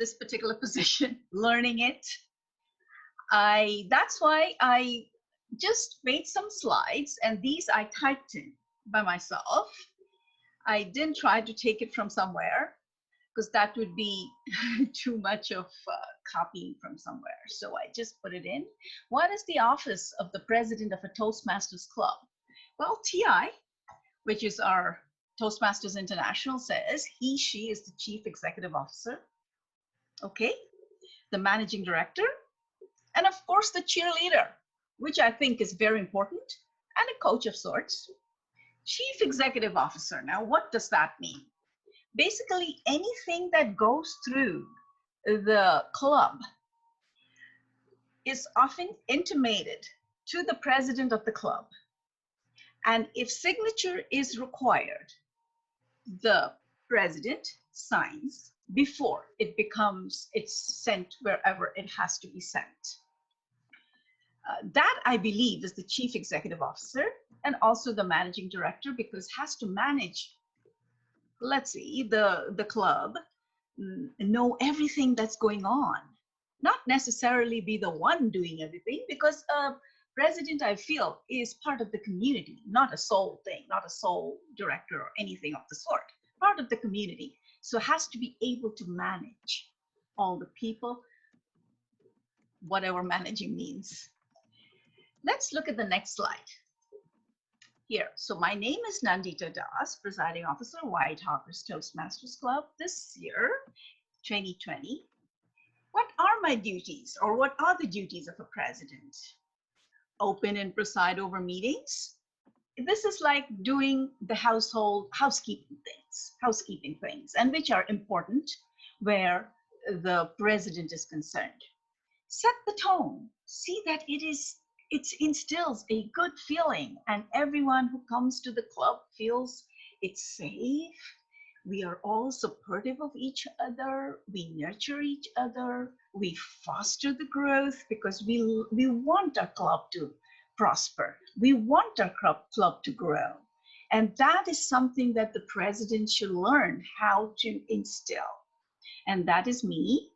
this particular position, learning it. That's why I just made some slides, and these I typed in by myself. I didn't try to take it from somewhere because that would be too much of copying from somewhere. So I just put it in. What is the office of the president of a Toastmasters club? Well, TI, which is our Toastmasters International, says he, she is the chief executive officer. Okay, the managing director, and of course the cheerleader, which I think is very important, and a coach of sorts. Chief executive officer. Now, what does that mean? Basically, anything that goes through the club is often intimated to the president of the club. And if signature is required, the president signs before it's sent wherever it has to be sent. That, I believe, is the chief executive officer and also the managing director, because has to manage, let's see, the club, know everything that's going on, not necessarily be the one doing everything, because president, I feel, is part of the community, not a sole thing, not a sole director or anything of the sort, part of the community. So has to be able to manage all the people, whatever managing means. Let's look at the next slide here. So my name is Nandita Das, presiding officer, White Hawkers Toastmasters Club this year, 2020. What are my duties, or what are the duties of a president? Open and preside over meetings. This is like doing the housekeeping things, and which are important where the president is concerned. Set the tone. See that it instills a good feeling, and everyone who comes to the club feels it's safe. We are all supportive of each other. We nurture each other. We foster the growth because we want our club to prosper. We want our club to grow. And that is something that the president should learn how to instill. And that is me,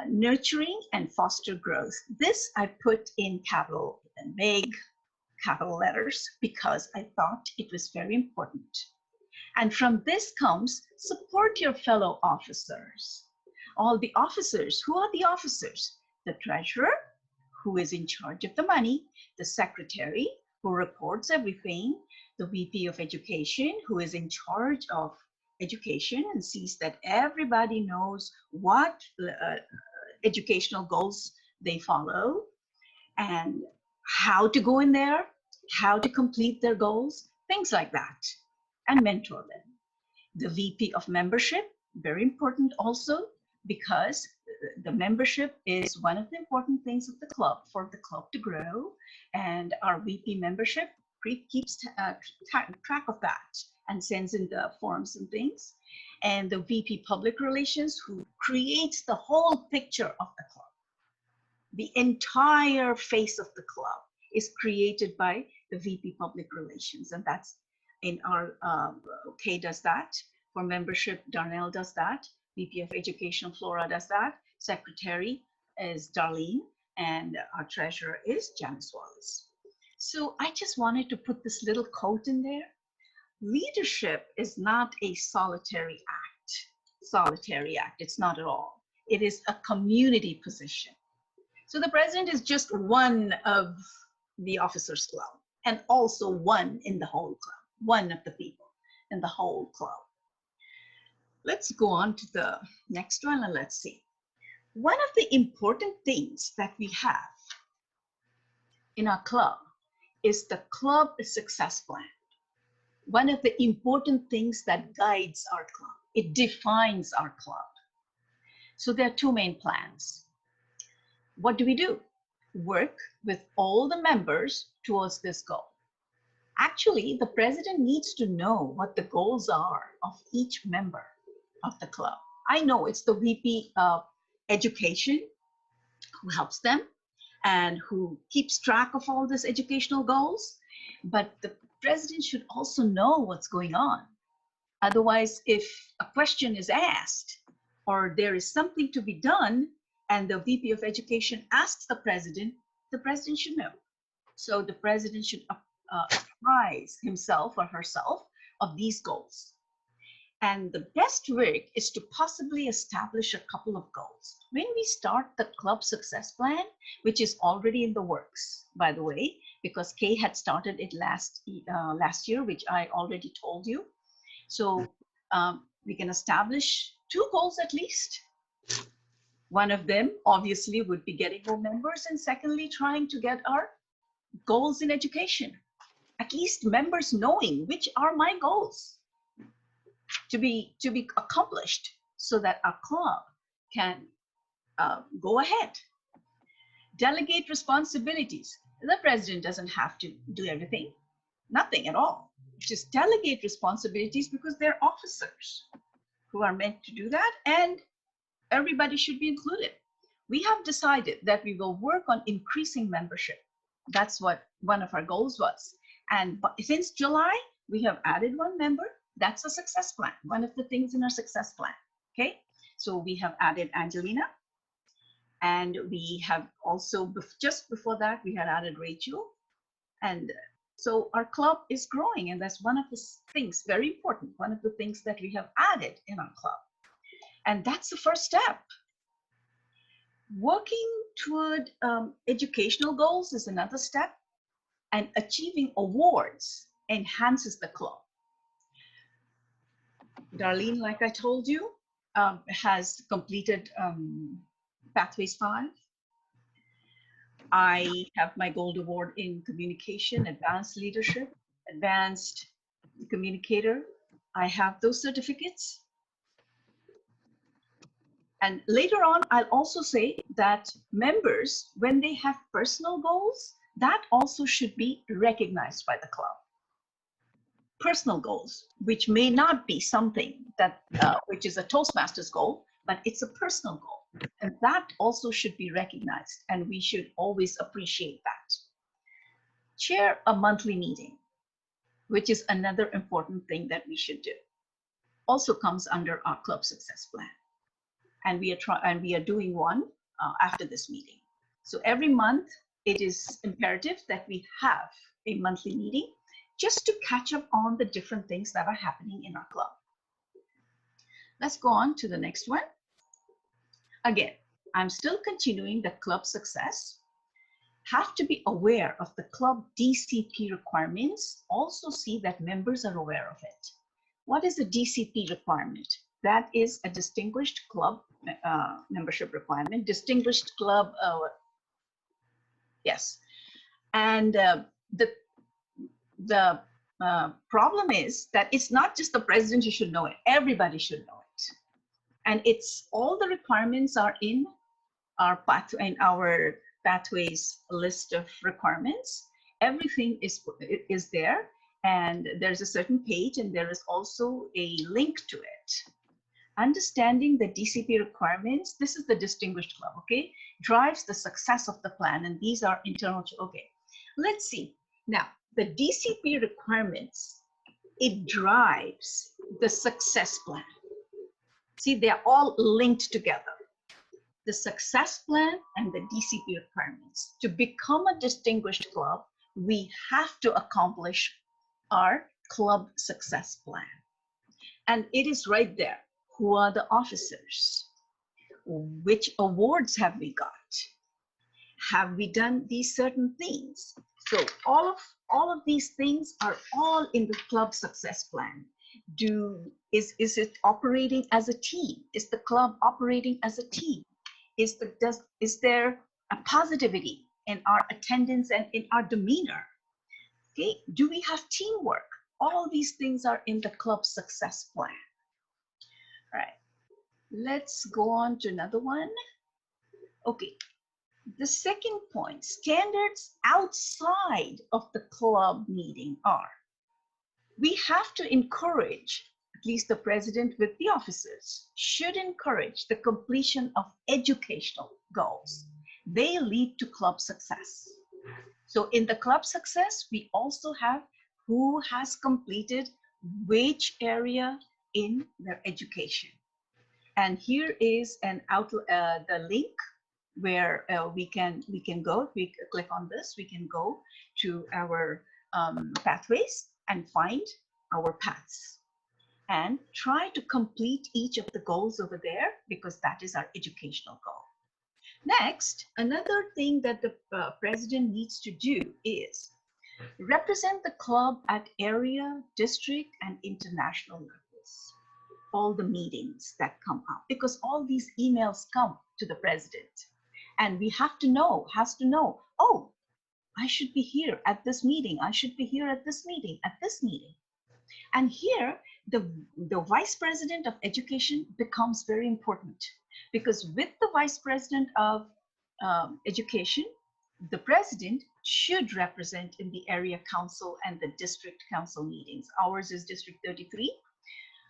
nurturing and foster growth. This I put in capital and big capital letters because I thought it was very important. And from this comes support your fellow officers. All the officers. Who are the officers? The treasurer, who is in charge of the money, the secretary, who reports everything, the VP of education, who is in charge of education and sees that everybody knows what educational goals they follow and how to go in there, how to complete their goals, things like that, and mentor them. The VP of membership, very important also, because the membership is one of the important things of the club for the club to grow, and our VP membership keeps track of that and sends in the forms and things. And the VP public relations, who creates the whole picture of the club. The entire face of the club is created by the VP public relations, and that's in our Kay does that. For membership, Darnell does that. VP of Education, Flora does that. Secretary is Darlene, and our treasurer is Janice Wallace. So I just wanted to put this little quote in there. Leadership is not a solitary act. It's not at all. It is a community position. So the president is just one of the officers club, and also one in the whole club, one of the people in the whole club. Let's go on to the next one, and let's see. One of the important things that we have in our club is the club success plan. One of the important things that guides our club. It defines our club. So there are two main plans. What do? Work with all the members towards this goal. Actually, the president needs to know what the goals are of each member of the club. I know it's the VP of education who helps them and who keeps track of all these educational goals, but the president should also know what's going on. Otherwise, if a question is asked, or there is something to be done and the VP of Education asks the president should know. So the president should apprise himself or herself of these goals. And the best way is to possibly establish a couple of goals. When we start the club success plan, which is already in the works, by the way, because Kay had started it last year, which I already told you. So we can establish 2 goals at least. One of them obviously would be getting more members, and secondly, trying to get our goals in education. At least members knowing which are my goals to be accomplished so that our club can go ahead. Delegate responsibilities. The president doesn't have to do everything, nothing at all. Just delegate responsibilities because they're officers who are meant to do that, and everybody should be included. We have decided that we will work on increasing membership. That's what one of our goals was. And since July, we have added 1 member. That's a success plan, one of the things in our success plan. Okay, so we have added Angelina, and we have also, just before that, we had added Rachel. And so our club is growing, and that's one of the things, very important, one of the things that we have added in our club. And that's the first step. Working toward educational goals is another step, and achieving awards enhances the club. Darlene, like I told you, has completed Pathways 5. I have my gold award in communication, advanced leadership, advanced communicator. I have those certificates. And later on, I'll also say that members, when they have personal goals, that also should be recognized by the club. Personal goals, which may not be something that, which is a Toastmasters goal, but it's a personal goal. And that also should be recognized, and we should always appreciate that. Chair a monthly meeting, which is another important thing that we should do. Also comes under our club success plan. And we are doing one after this meeting. So every month, it is imperative that we have a monthly meeting just to catch up on the different things that are happening in our club. Let's go on to the next one. Again, I'm still continuing the club success. Have to be aware of the club DCP requirements. Also see that members are aware of it. What is a DCP requirement? That is a distinguished club membership requirement, distinguished club, yes. And the problem is that it's not just the president who should know it, everybody should know it. And it's all the requirements are in our pathways list of requirements. Everything is there, and there's a certain page, and there is also a link to it. Understanding the DCP requirements, this is the distinguished club, okay, drives the success of the plan, and these are internal. Okay, let's see. Now, the DCP requirements, it drives the success plan. See, they're all linked together. The success plan and the DCP requirements. To become a distinguished club, we have to accomplish our club success plan. And it is right there. Who are the officers? Which awards have we got? Have we done these certain things? So all of these things are all in the club success plan. Is it operating as a team? Is the club operating as a team? Is there a positivity in our attendance and in our demeanor? Okay, do we have teamwork? All these things are in the club success plan. All right, let's go on to another one. Okay, the second point, standards outside of the club meeting are, we have to encourage, at least the president with the officers, should encourage the completion of educational goals. They lead to club success. So in the club success, we also have who has completed which area in their education. And here is the link where we can go. If we click on this, we can go to our pathways and find our paths and try to complete each of the goals over there, because that is our educational goal. Next, another thing that the president needs to do is represent the club at area, district, and international levels. All the meetings that come up, because all these emails come to the president, and we has to know, oh, I should be here at this meeting. I should be here at this meeting, at this meeting. And here, the vice president of education becomes very important, because with the vice president of education, the president should represent in the area council and the district council meetings. Ours is District 33.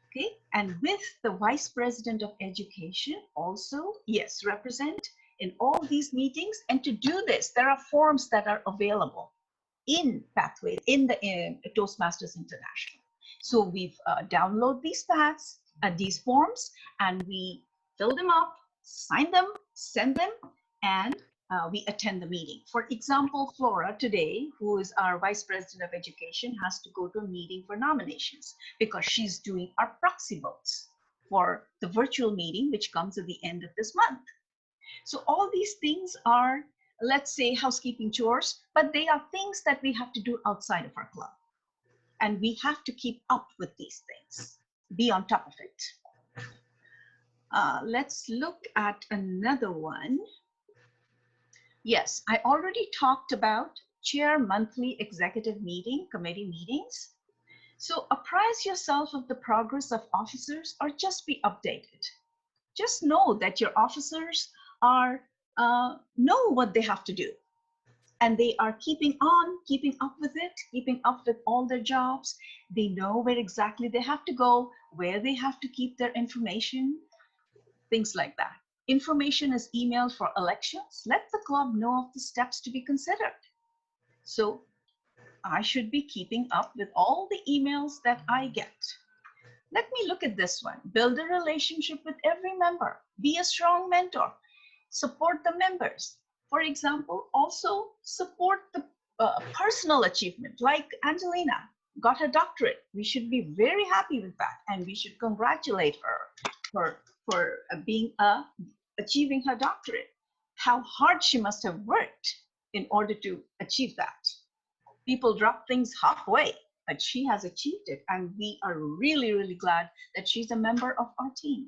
Okay, and with the vice president of education also, yes, represent in all these meetings. And to do this, there are forms that are available in Pathway, in the Toastmasters International. So we've download these paths, these forms, and we fill them up, sign them, send them, and we attend the meeting. For example, Flora today, who is our Vice President of Education, has to go to a meeting for nominations because she's doing our proxy votes for the virtual meeting, which comes at the end of this month. So all these things are, let's say, housekeeping chores, but they are things that we have to do outside of our club. And we have to keep up with these things, be on top of it. Let's look at another one. Yes, I already talked about chair monthly executive meeting, committee meetings. So apprise yourself of the progress of officers, or just be updated. Just know that your officers are know what they have to do, and they are keeping up with it, keeping up with all their jobs. They know where exactly they have to go, where they have to keep their information, things like that. Information is emailed for elections. Let the club know of the steps to be considered. So I should be keeping up with all the emails that I get. Let me look at this one. Build a relationship with every member. Be a strong mentor. Support the members. For example, also support the personal achievement, like Angelina got her doctorate. We should be very happy with that, and we should congratulate her for achieving her doctorate. How hard she must have worked in order to achieve that. People drop things halfway, but she has achieved it, and we are really, really glad that she's a member of our team.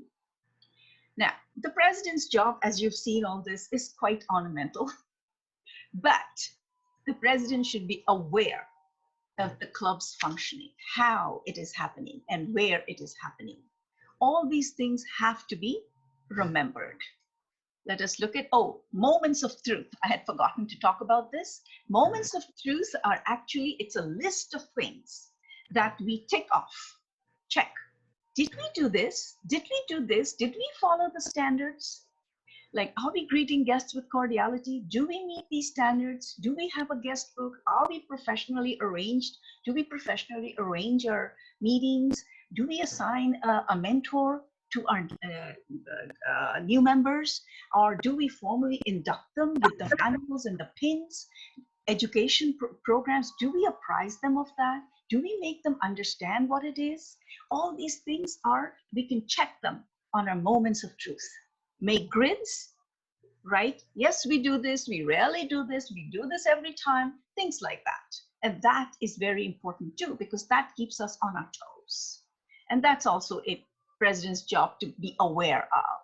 Now, the president's job, as you've seen all this, is quite ornamental, but the president should be aware of the club's functioning, how it is happening, and where it is happening. All these things have to be remembered. Let us look at, moments of truth. I had forgotten to talk about this. Moments of truth are actually, it's a list of things that we tick off, check. Did we do this? Did we do this? Did we follow the standards? Like, are we greeting guests with cordiality? Do we meet these standards? Do we have a guest book? Are we professionally arranged? Do we professionally arrange our meetings? Do we assign a mentor to our new members? Or do we formally induct them with the manuals and the pins? Education programs, do we apprise them of that? Do we make them understand what it is? All these things we can check them on our moments of truth. Make grids, right? Yes, we do this, we rarely do this, we do this every time, things like that. And that is very important too, because that keeps us on our toes. And that's also a president's job to be aware of.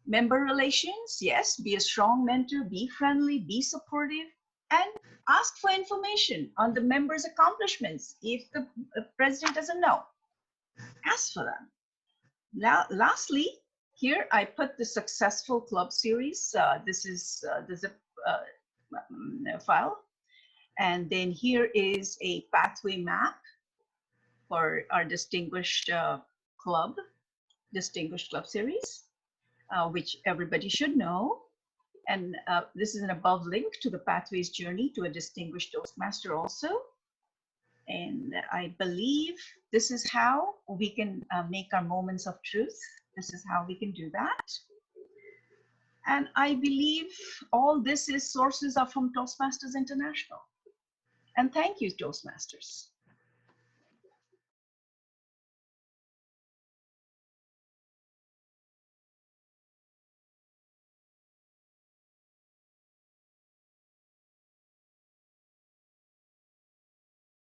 Member relations, yes, be a strong mentor, be friendly, be supportive, and ask for information on the members' accomplishments. If the president doesn't know, ask for them. Now, lastly, here I put the successful club series. This is the zip file. And then here is a pathway map for our distinguished club series, which everybody should know. And this is an above link to the Pathways journey to a distinguished Toastmaster also. And I believe this is how we can make our moments of truth This is how we can do that. And I believe all this is sources are from Toastmasters International. And thank you, Toastmasters.